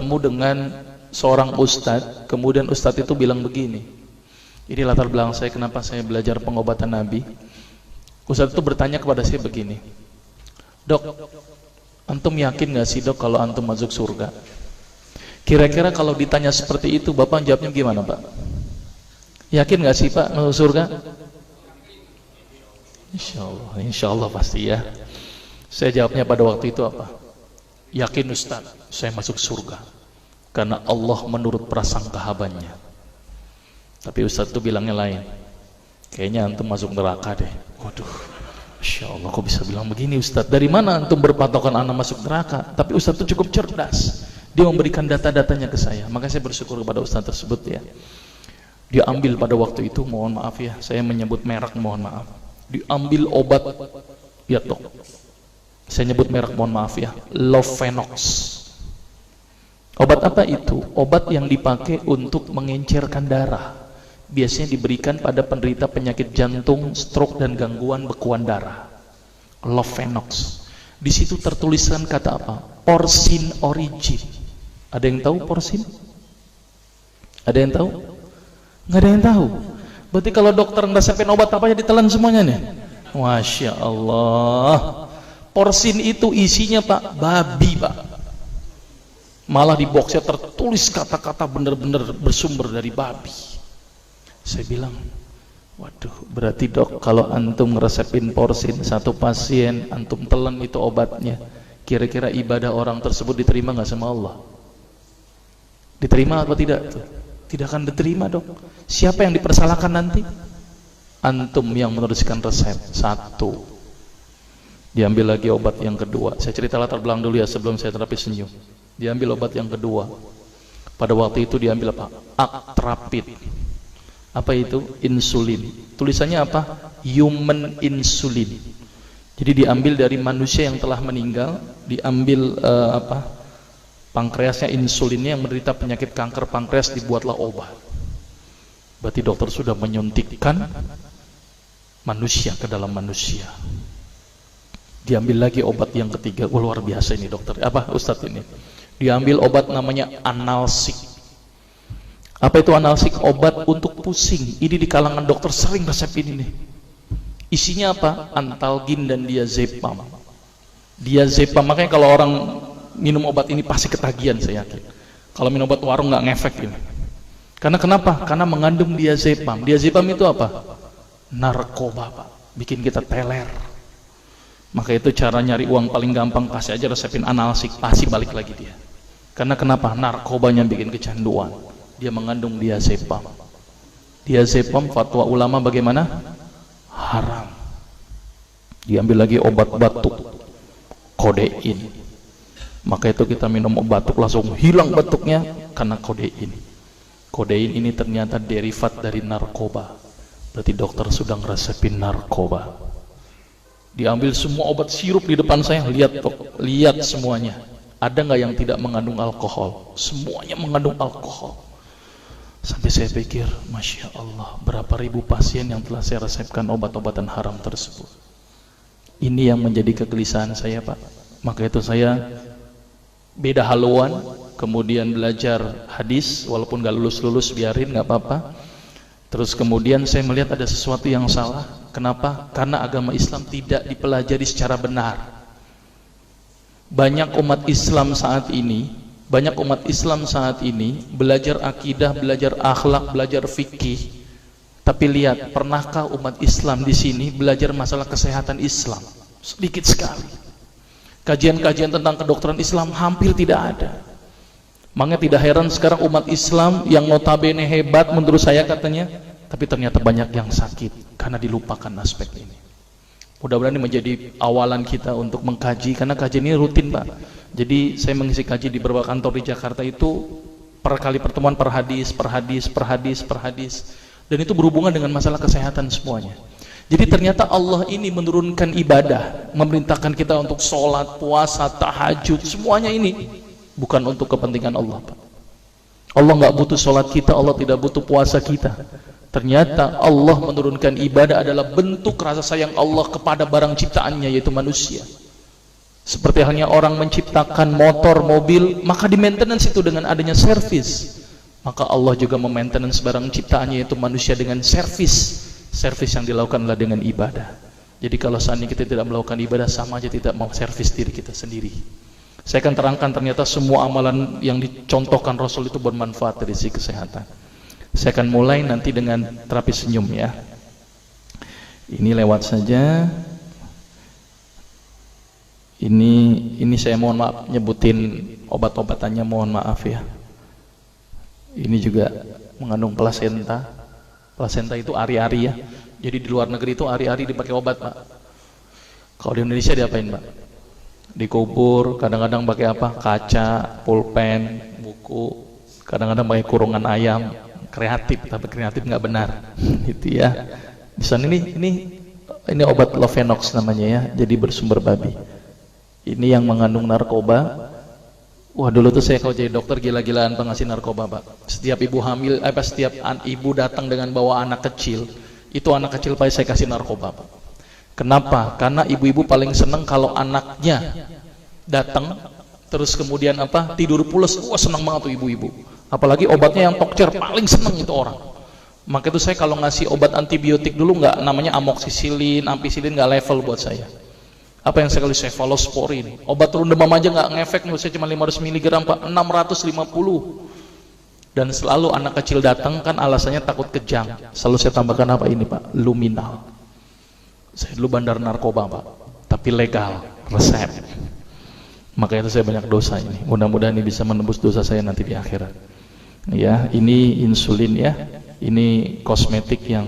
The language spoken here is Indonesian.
bertemu dengan seorang ustadz, kemudian ustadz itu bilang begini. Ini latar belakang saya kenapa saya belajar pengobatan Nabi. Ustadz itu bertanya kepada saya begini, "Dok, antum yakin gak sih dok kalau antum masuk surga?" Kira-kira kalau ditanya seperti itu, Bapak jawabnya gimana Pak? Yakin gak sih Pak masuk surga? Insya Allah pasti ya. Saya jawabnya pada waktu itu apa? Yakin Ustaz, saya masuk surga karena Allah menurut prasangka hambanya. Tapi Ustaz itu bilangnya lain. Kayaknya antum masuk neraka deh. Waduh, Masya Allah kok bisa bilang begini Ustaz? Dari mana antum berpatokan anak masuk neraka? Tapi Ustaz itu cukup cerdas. Dia memberikan data-datanya ke saya. Maka saya bersyukur kepada Ustaz tersebut ya. Dia ambil pada waktu itu, mohon maaf ya, saya menyebut merek, mohon maaf. Diambil obat, ya dok. Saya nyebut merek, mohon maaf ya, Lovenox. Obat apa itu? Obat yang dipakai untuk mengencerkan darah. Biasanya diberikan pada penderita penyakit jantung, stroke dan gangguan bekuan darah. Lovenox. Di situ tertuliskan kata apa? Porsin origin. Ada yang tahu porsin? Ada yang tahu? Nggak ada yang tahu. Berarti kalau dokter ngeresepin obat apa aja ditelan semuanya nih. Masya Allah. Porsin itu isinya Pak, babi Pak. Malah di boxnya tertulis kata-kata bener-bener bersumber dari babi. Saya bilang, waduh, berarti dok kalau antum ngeresepin porsin satu pasien, antum telan itu obatnya, kira-kira ibadah orang tersebut diterima nggak sama Allah? Diterima atau tidak? Tidak akan diterima dok. Siapa yang dipersalahkan nanti? Antum yang menuliskan resep. Satu. Diambil lagi obat yang kedua. Saya cerita latar belakang dulu ya sebelum saya terapi senyum. Diambil obat yang kedua. Pada waktu itu diambil apa? Actrapid. Apa itu? Insulin. Tulisannya apa? Human insulin. Jadi diambil dari manusia yang telah meninggal. Diambil pankreasnya, insulinnya, yang menderita penyakit kanker pankreas, dibuatlah obat. Berarti dokter sudah menyuntikkan manusia ke dalam manusia. Diambil lagi obat yang ketiga. Wah, luar biasa ini dokter. Apa Ustadz ini? Diambil obat namanya analsik. Apa itu analsik? Obat untuk pusing. Ini di kalangan dokter sering resep ini nih. Isinya apa? Antalgin dan diazepam. Diazepam, makanya kalau orang minum obat ini pasti ketagihan, saya yakin. Kalau minum obat warung nggak ngefek ini. Karena kenapa? Karena mengandung diazepam. Diazepam itu apa? Narkoba Pak. Bikin kita teler. Maka itu cara nyari uang paling gampang, kasih aja resepin analsik, pasti balik lagi dia. Karena kenapa? Narkobanya bikin kecanduan. Dia mengandung diazepam. Diazepam fatwa ulama bagaimana? Haram. Diambil lagi obat batuk, kodein. Maka itu kita minum obat batuk langsung hilang batuknya karena kodein. Kodein ini ternyata derivat dari narkoba. Berarti dokter sudah ngeresepin narkoba. Diambil semua obat sirup di depan saya, lihat dok, lihat semuanya. Ada nggak yang tidak mengandung alkohol? Semuanya mengandung alkohol. Sampai saya pikir, Masya Allah, berapa ribu pasien yang telah saya resepkan obat-obatan haram tersebut. Ini yang menjadi kegelisahan saya Pak. Maka itu saya beda haluan, kemudian belajar hadis, walaupun gak lulus-lulus biarin, gak apa-apa. Terus kemudian saya melihat ada sesuatu yang salah. Kenapa? Karena agama Islam tidak dipelajari secara benar. Banyak umat Islam saat ini belajar akidah, belajar akhlak, belajar fikih. Tapi lihat, pernahkah umat Islam di sini belajar masalah kesehatan Islam? Sedikit sekali. Kajian-kajian tentang kedokteran Islam hampir tidak ada. Makanya tidak heran sekarang umat Islam yang notabene hebat menurut saya katanya, tapi ternyata banyak yang sakit karena dilupakan aspek ini. Mudah-mudahan ini menjadi awalan kita untuk mengkaji, karena kajian ini rutin Pak. Jadi saya mengisi kaji di beberapa kantor di Jakarta itu per kali pertemuan, per hadis. Dan itu berhubungan dengan masalah kesehatan semuanya. Jadi ternyata Allah ini menurunkan ibadah, memerintahkan kita untuk sholat, puasa, tahajud, semuanya ini bukan untuk kepentingan Allah Pak. Allah nggak butuh sholat kita, Allah tidak butuh puasa kita. Ternyata Allah menurunkan ibadah adalah bentuk rasa sayang Allah kepada barang ciptaannya, yaitu manusia. Seperti halnya orang menciptakan motor, mobil, maka di maintenance itu dengan adanya servis. Maka Allah juga memaintenance barang ciptaannya, yaitu manusia, dengan servis. Servis yang dilakukan adalah dengan ibadah. Jadi kalau seandainya kita tidak melakukan ibadah, sama aja tidak mau servis diri kita sendiri. Saya akan terangkan ternyata semua amalan yang dicontohkan Rasul itu bermanfaat dari sisi kesehatan. Saya akan mulai nanti dengan terapi senyum ya. Ini lewat saja. Ini saya mohon maaf nyebutin obat-obatannya, mohon maaf ya. Ini juga mengandung plasenta. Plasenta itu ari-ari ya. Jadi di luar negeri itu ari-ari dipakai obat, Pak. Kalau di Indonesia diapain, Pak? Dikubur, kadang-kadang pakai apa? Kaca, pulpen, buku, kadang-kadang pakai kurungan ayam. Kreatif, tapi kreatif nggak benar. Gitu ya. Di sana ini obat Lovenox namanya ya. Jadi bersumber babi. Ini yang mengandung narkoba. Wah, dulu tuh saya kalau jadi dokter gila-gilaan pengasih narkoba, Pak. Setiap ibu hamil, setiap ibu datang dengan bawa anak kecil, itu anak kecil Pak saya kasih narkoba, Pak. Kenapa? Karena ibu-ibu paling seneng kalau anaknya datang terus kemudian tidur pules. Wah, seneng banget tuh ibu-ibu. Apalagi obatnya yang tokcer, paling seneng itu orang. Maka itu saya kalau ngasih obat antibiotik dulu nggak, namanya amoxicillin, ampicillin, nggak level buat saya. Apa yang saya kasih? Cephalosporin. Obat turun demam aja nggak ngefek, nih saya cuma 500 mg Pak, 650. Dan selalu anak kecil datang kan alasannya takut kejang. Selalu saya tambahkan apa ini, Pak? Luminal. Saya dulu bandar narkoba, Pak, tapi legal, resep. Maka itu saya banyak dosa ini. Mudah-mudahan ini bisa menembus dosa saya nanti di akhirat. Ya, ini insulin ya. Ini kosmetik yang